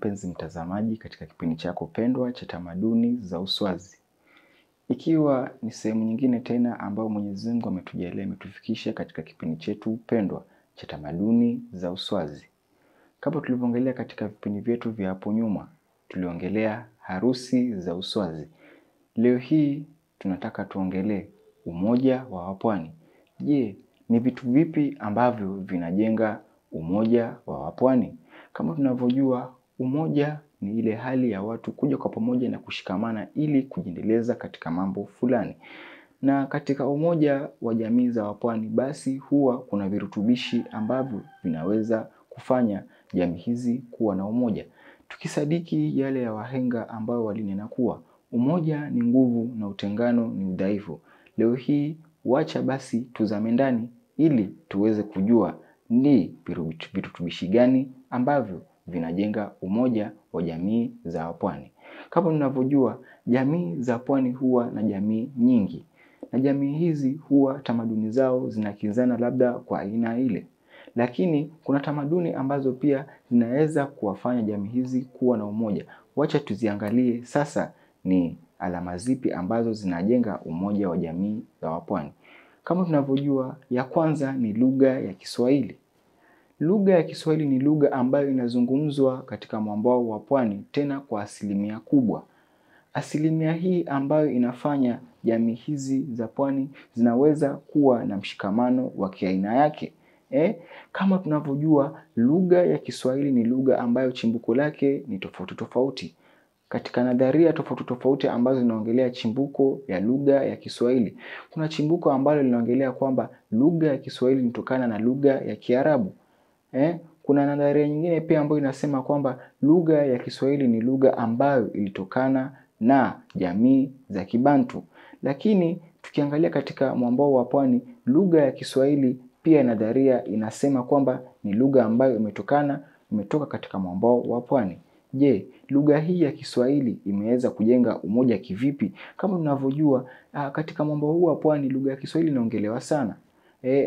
mpenzi mtazamaji katika kipindi chako pendwa cha tamaduni za uswazi. Ikiwa ni sehemu nyingine tena ambao Mwenyezi Mungu ametujalia ametufikisha katika kipindi chetu pendwa cha tamaduni za uswazi. Kama tulivyoongelea katika vipindi vyetu vya hapo nyuma, tuliongelea harusi za uswazi. Leo hii tunataka tuongelee umoja wa wapwani. Je, ni vitu vipi ambavyo vinajenga umoja wa wapwani? Kama tunavyojua, umoja ni ile hali ya watu kuja kwa pamoja na kushikamana ili kujiendeleza katika mambo fulani. Na katika umoja wa jamii za wapwani basi huwa kuna virutubishi ambavyo vinaweza kufanya jamii hizi kuwa na umoja. Tukisadiki yale ya wahenga ambao walinena kuwa umoja ni nguvu na utengano ni udhaifu. Leo hii wacha basi tuzame ndani ili tuweze kujua ni virutubishi gani ambavyo vinajenga umoja wa jamii za pwani. Kama tunavyojua, jamii za pwani huwa na jamii nyingi. Na jamii hizi huwa tamaduni zao zinakinzana labda kwa aina ile. Lakini kuna tamaduni ambazo pia zinaweza kuwafanya jamii hizi kuwa na umoja. Wacha tuziangalie sasa ni alama zipi ambazo zinajenga umoja wa jamii za wapwani. Kama tunavyojua, ya kwanza ni lugha ya Kiswahili. Lugha ya Kiswahili ni lugha ambayo inazungumzwa katika mwambao wa pwani tena kwa asilimia kubwa. Asilimia hii ambayo inafanya jamii hizi za pwani zinaweza kuwa na mshikamano wa kiaina yake. Kama tunavyojua, lugha ya Kiswahili ni lugha ambayo chimbuko lake ni tofauti tofauti. Katika nadharia tofauti tofauti ambazo zinaongelea chimbuko ya lugha ya Kiswahili, kuna chimbuko ambalo linaongelea kwamba lugha ya Kiswahili inatokana na lugha ya Kiarabu. Kuna nadharia nyingine pia ambayo inasema kwamba lugha ya Kiswahili ni lugha ambayo ilitokana na jamii za Kibantu. Lakini tukiangalia katika mwambao wa pwani, lugha ya Kiswahili pia nadharia inasema kwamba ni lugha ambayo imetoka katika mwambao wa pwani. Je, lugha hii ya Kiswahili imeweza kujenga umoja kivipi? Kama tunavyojua, katika mwambao huu wa pwani lugha ya Kiswahili inaongelewa sana.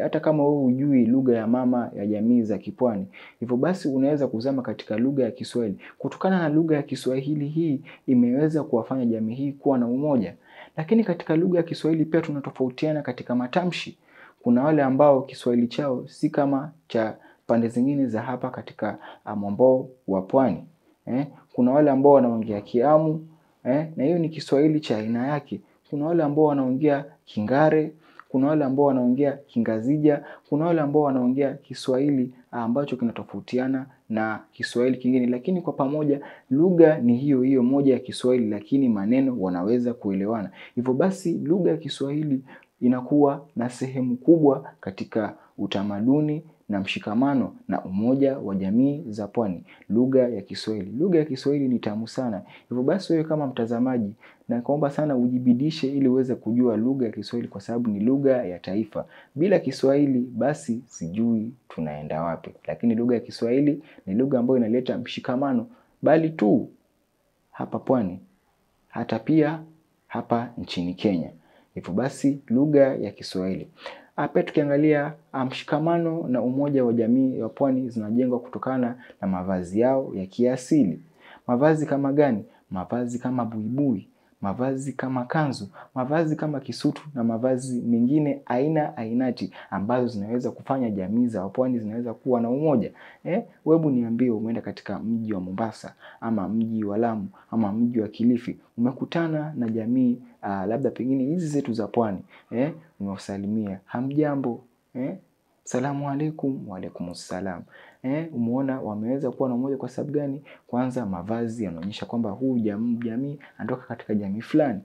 Hata kama wewe hujui lugha ya mama ya jamii za kipwani, hivyo basi unaweza kuzama katika lugha ya Kiswahili. Kutokana na lugha ya Kiswahili hii imeweza kuwafanya jamii hii kuwa na umoja. Lakini katika lugha ya Kiswahili pia tunatofautiana katika matamshi. Kuna wale ambao Kiswahili chao si kama cha pande zingine za hapa katika mwambao wa pwani. Kuna wale ambao wanaongea Kiamu, na hiyo ni Kiswahili cha aina yake. Kuna wale ambao wanaongea Kingare, kuna wale ambao wanaongea Kingazija, kuna wale ambao wanaongea Kiswahili ambacho kinatofautiana na Kiswahili kingine, lakini kwa pamoja lugha ni hiyo hiyo moja ya Kiswahili, lakini maneno wanaweza kuelewana. Hivyo basi lugha ya Kiswahili inakuwa na sehemu kubwa katika utamaduni na mshikamano na umoja wa jamii za pwani. Lugha ya Kiswahili. Lugha ya Kiswahili ni tamu sana. Hivyo basi wewe kama mtazamaji, nakuomba sana ujibidishe ili uweze kujua lugha ya Kiswahili kwa sababu ni lugha ya taifa. Bila Kiswahili basi sijui tunaenda wapi. Lakini lugha ya Kiswahili ni lugha ambayo inaleta mshikamano bali tu hapa pwani, hata pia hapa nchini Kenya. Hivyo basi lugha ya Kiswahili. Hapa tukiangalia mshikamano na umoja wa jamii ya pwani zinajengwa kutokana na mavazi yao ya kiasili. Mavazi kama gani? Mavazi kama buibui, mavazi kama kanzu, mavazi kama kisutu na mavazi mengine aina ainati ambazo zinaweza kufanya jamii za pwani zinaweza kuwa na umoja. Wewe niambie, umeenda katika mji wa Mombasa ama mji wa Lamu ama mji wa Kilifi, umekutana na jamii labda pengine hizi zetu za pwani, umewasalimia, hamjambo, salamu alaikum, wa alaikumus salam. Umeona wameweza kuwa na umoja kwa sababu gani? Kwanza mavazi yanaonyesha kwamba huu jamii anatoka katika jamii fulani.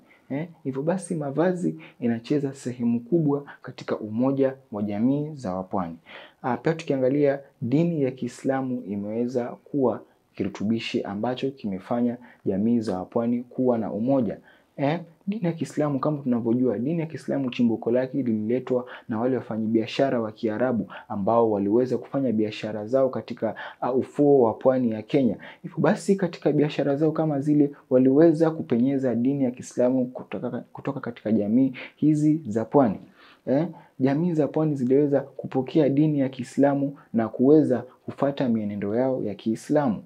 Hivyo basi mavazi inacheza sehemu kubwa katika umoja wa jamii za wapwani. Pia tukiangalia dini ya Kiislamu imeweza kuwa kirutubishi ambacho kimefanya jamii za wapwani kuwa na umoja. Dini ya Kiislamu kama tunavyojua, dini ya Kiislamu chimbuko lake lililetwa na wale wafanyabiashara wa Kiarabu ambao waliweza kufanya biashara zao katika ufuo wa pwani ya Kenya. Hivyo basi katika biashara zao kama zile waliweza kupenyeza dini ya Kiislamu kutoka katika jamii hizi za pwani. Jamii za pwani ziliweza kupokea dini ya Kiislamu na kuweza kufuata mienendo yao ya Kiislamu.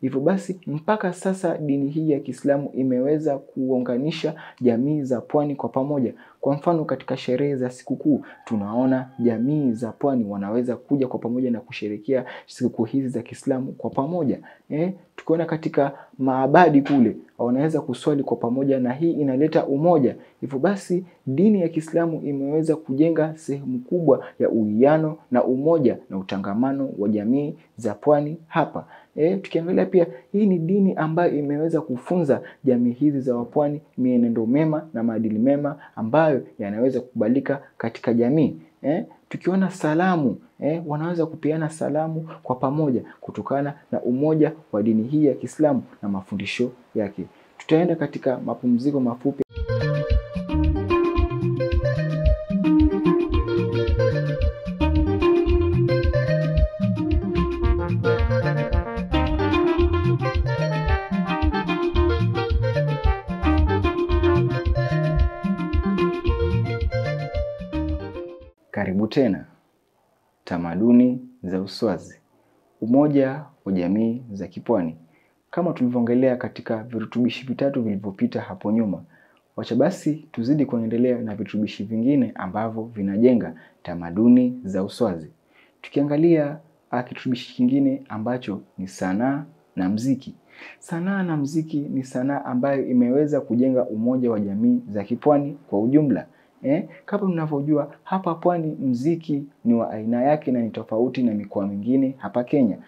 Hivyo basi mpaka sasa dini hii ya Kiislamu imeweza kuunganisha jamii za pwani kwa pamoja. Kwa mfano katika sherehe za sikukuu tunaona jamii za pwani wanaweza kuja kwa pamoja na kusherehekea sikukuu hizi za Kiislamu kwa pamoja. Tukiona katika maabadi kule wanaweza kuswali kwa pamoja na hii inaleta umoja. Hivyo basi dini ya Kiislamu imeweza kujenga sehemu kubwa ya uwiano na umoja na utangamano wa jamii za pwani hapa. Tukiangalia pia hii ni dini ambayo imeweza kufunza jamii hizi za wapwani mienendo mema na maadili mema ambayo yanaweza kukubalika katika jamii. Tukiona salamu, wanaweza kupeana salamu kwa pamoja kutokana na umoja wa dini hii ya Kiislamu na mafundisho yake. Tutaenda katika mapumziko mafupi. Karibu tena. Tamaduni za Uswazi, umoja wa jamii za kipwani. Kama tulivyoongelea katika virutubishi vitatu vilivyopita hapo nyuma, wacha basi tuzidi kuendelea na virutubishi vingine ambavyo vinajenga tamaduni za Uswazi. Tukiangalia kirutubishi kingine ambacho ni sanaa na muziki. Sanaa na muziki ni sanaa ambayo imeweza kujenga umoja wa jamii za kipwani kwa ujumla. Kama mnavyojua hapa pwani muziki ni wa aina yake na ni tofauti na mikoa mingine hapa Kenya.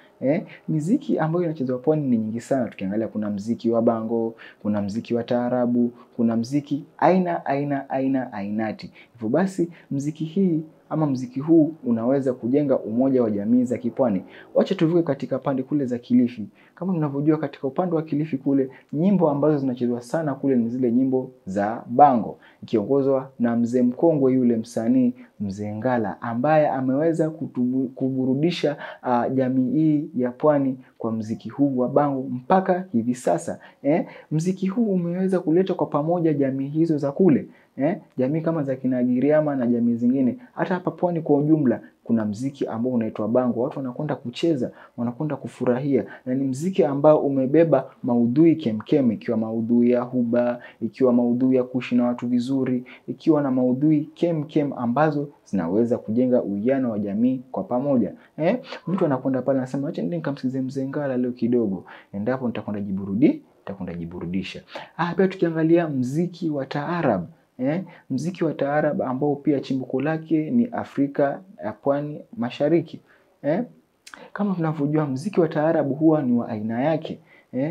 Muziki ambayo inachezwa pwani ni nyingi sana. Tukiangalia kuna muziki wa bango, kuna muziki wa taarabu, kuna muziki ainati. Hivyo basi muziki huu unaweza kujenga umoja wa jamii za kipwani. Wacha tuvuke katika pande kule za Kilifi. Kama mnavyojua katika upande wa Kilifi kule nyimbo ambazo zinachezwa sana kule ni zile nyimbo za bango, ikiongozwa na mzee mkongwe yule msanii Mzee Ngala ambaye ameweza kuburudisha jamii hii ya pwani kwa muziki huu wa bango mpaka hivi sasa. Muziki huu umeweza kuleta kwa pamoja jamii hizo za kule. Jamii kama za kina Giriama na jamii zingine. Hata hapa pwani kwa ujumla kuna muziki ambao unaitwa bango. Watu wanakwenda kucheza, wanakwenda kufurahia. Na ni muziki ambao umebeba maudhui kemkem, ikiwa maudhui ya huba, ikiwa maudhui ya kuishi na watu vizuri, ikiwa na maudhui kemkem ambazo zinaweza kujenga uwiano wa jamii kwa pamoja. Mtu anakwenda pale anasema acha nende nikamsikize Mzee Ngala leo kidogo. Endapo nitakwenda jiburudisha. Pia tukiangalia muziki wa taarab. Muziki wa taarab ambao pia chimbuko lake ni Afrika ya Pwani Mashariki. Kama tunavyojua muziki wa taarab huwa ni wa aina yake.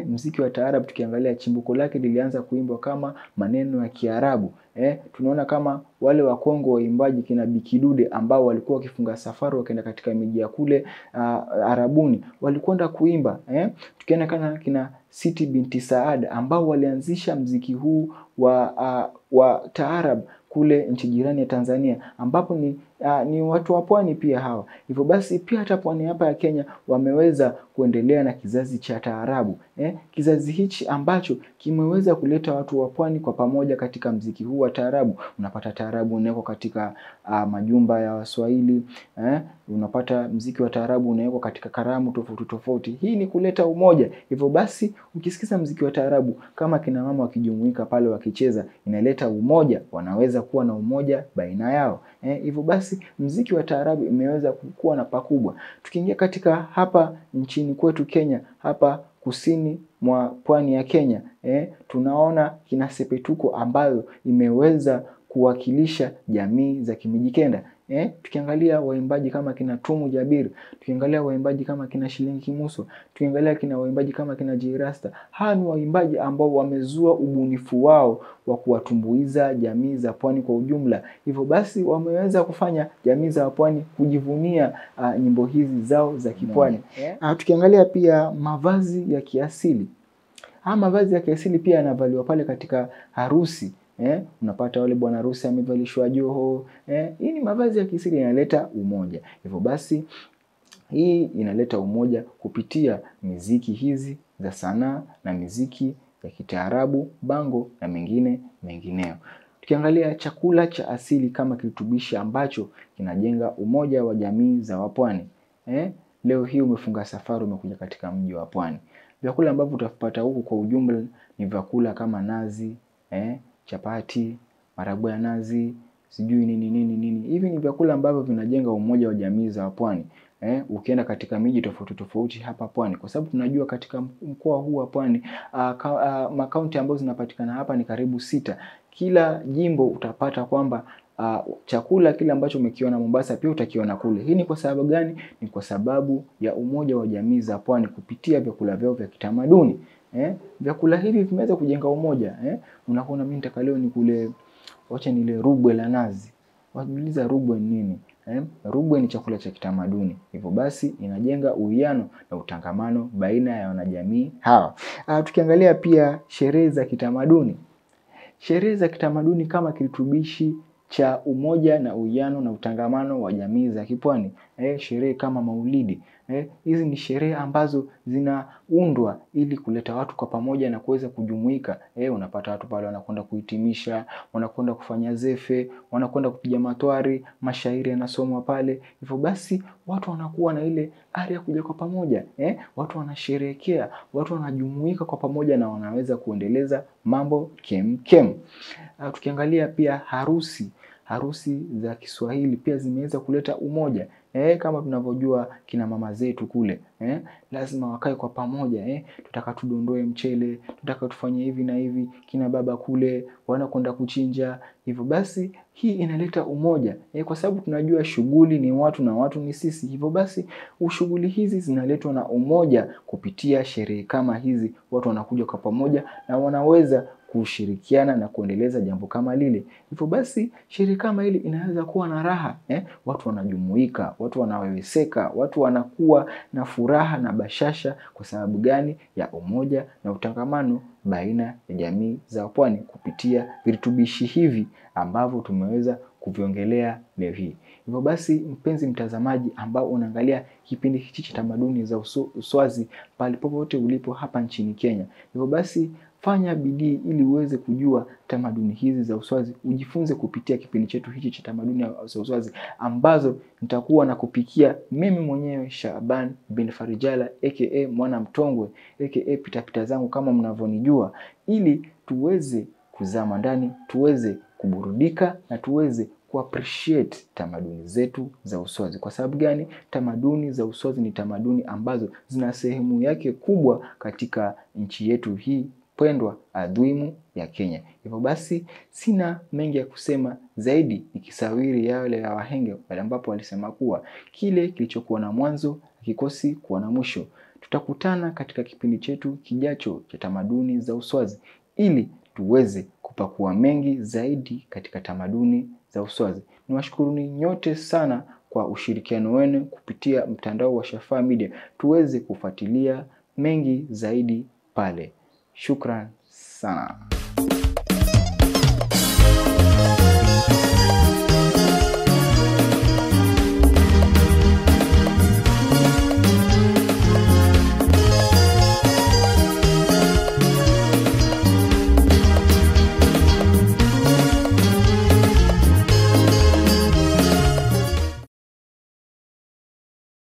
Muziki wa taarab tukiangalia chimbuko lake lilianza kuimbwa kama maneno ya Kiarabu. Tunaona kama wale wa Kongo waimbaji kina Bikidude ambao walikuwa wakifunga safari wakaenda katika miji ya kule Arabuni walikwenda kuimba. Tukiona kana kina Siti binti Saad ambao walianzisha muziki huu wa taarab kule nchi jirani ya Tanzania ambapo ni watu wa pwani pia hawa. Hivyo basi pia hata pwani hapa ya Kenya wameweza kuendelea na kizazi cha taarabu. Kizazi hichi ambacho kimeweza kuleta watu wa pwani kwa pamoja katika muziki huu wa taarabu. Unapata taarabu unawekwa katika majumba ya Waswahili. Unapata muziki wa taarabu unawekwa katika karamu tofauti tofauti. Hii ni kuleta umoja. Hivyo basi ukisikiza muziki wa taarabu kama kina mama wakijumuika pale wakicheza inaleta umoja, wanaweza kuwa na umoja baina yao. Hivyo basi muziki wa taarabu imeweza kukua na pakubwa. Tukiingia katika hapa nchini kwetu Kenya, hapa kusini mwa pwani ya Kenya, tunaona kina Sepetuko ambayo imeweza kuwakilisha jamii za Kimijikenda. Tukiangalia waimbaji kama kina Tumu Jabir, tukiangalia waimbaji kama kina Shilingi Kimuso, tukiangalia kina waimbaji kama kina Jirasta. Hawa ni waimbaji ambao wamezua ubunifu wao wa kuwatumbuiza jamii za pwani kwa ujumla. Hivyo basi wameweza kufanya jamii za pwani kujivunia nyimbo hizi zao za kipwani. Tukiangalia pia mavazi ya kiasili. Mavazi ya kiasili pia yanavaliwa pale katika harusi. Unapata wale bwana harusi amevalishwa joho. Hii ni mavazi ya kiasili yanaleta umoja. Hivyo basi hii inaleta umoja kupitia miziki hizi za sanaa na miziki ya kitaarabu, bango na mengineo. Tukiangalia chakula cha asili kama kirutubishi ambacho kinajenga umoja wa jamii za wapwani. Leo hii umefunga safari umekuja katika mji wa pwani. Vyakula ambavyo utapata huku kwa ujumla ni vyakula kama nazi, chapati, maharagwe ya nazi, sijui nini. Hivi ni vyakula ambavyo vinajenga umoja wa jamii za Pwani. Ukienda katika miji tofauti hapa Pwani, kwa sababu tunajua katika mkoa huu wa Pwani makaunti ambazo zinapatikana hapa ni karibu 6. Kila jimbo utapata kwamba chakula kile ambacho umekiona Mombasa pia utakiona kule. Hii ni kwa sababu gani? Ni kwa sababu ya umoja wa jamii za Pwani kupitia vyakula vyao vya kitamaduni. Vyakula hivi vimeweza kujenga umoja. Unakuona mimi nitaka leo nikule, wacha nile rugwe la nazi. Wajiuliza rugwe ni nini? Rugwe ni chakula cha kitamaduni. Hivyo basi inajenga uwiano na utangamano baina ya wanajamii hawa. Tukiangalia pia sherehe za kitamaduni. Sherehe za kitamaduni kama kirutubishi cha umoja na uwiano na utangamano wa jamii za Kipwani. Sherehe kama Maulidi. Hizi ni sherehe ambazo zinaundwa ili kuleta watu kwa pamoja na kuweza kujumuika. Unapata watu pale wanakwenda kuhitimisha, wanakwenda kufanya zefe, wanakwenda kupiga matwari, mashairi yanasomwa pale. Hivyo basi watu wanakuwa na ile ari ya kuja kwa pamoja. Watu wanasherehekea, watu wanajumuika kwa pamoja na wanaweza kuendeleza mambo kem. Tukiangalia pia harusi za Kiswahili pia zimeweza kuleta umoja. Kama tunavyojua kina mama zetu kule, lazima wakae kwa pamoja. Tutaka tudondoe mchele, tutaka tufanye hivi na hivi, kina baba kule wanakwenda kuchinja. Hivyo basi hii inaleta umoja. Kwa sababu tunajua shughuli ni watu na watu ni sisi. Hivyo basi shughuli hizi zinaletwa na umoja kupitia sherehe kama hizi. Watu wanakuja kwa pamoja na wanaweza kushirikiana na kuendeleza jambo kama lile. Hivyo basi sherehe kama hili inaweza kuwa na raha. Watu wanajumuika, watu wanaweweseka, watu wanakuwa na furaha na bashasha. Kwa sababu gani? Ya umoja na utangamano baina ya jamii za Pwani kupitia virutubishi hivi ambavyo tumeweza kuviongelea leo hii. Hivyo basi mpenzi mtazamaji ambao unaangalia kipindi hichi cha tamaduni za uswazi pale popote ulipo hapa nchini Kenya. Hivyo basi fanya bidii ili uweze kujua tamaduni hizi za uswazi. Ujifunze kupitia kipindi chetu hichi cha tamaduni za uswazi ambazo nitakuwa na kupikia mimi mwenyewe Shaban bin Farijala aka Mwana Mtongwe aka pitapita zangu kama mnavyonijua, ili tuweze kuzama ndani, tuweze kuburudika na tuweze kuappreciate tamaduni zetu za uswazi. Kwa sababu gani? Tamaduni za uswazi ni tamaduni ambazo zina sehemu yake kubwa katika nchi yetu hii pendwa adhimu ya Kenya. Hivyo basi sina mengi ya kusema zaidi, ikisawiri yale ya wahenge wale ambapo walisema kuwa kile kilichokuwa na mwanzo hakikosi kuwa na mwisho. Tutakutana katika kipindi chetu kijacho cha tamaduni za uswazi ili tuweze kupakua mengi zaidi katika tamaduni za uswazi. Niwashukuruni nyote sana kwa ushirikiano wenu kupitia mtandao wa Shafaa Media. Tuweze kufuatilia mengi zaidi pale. Shukran sana.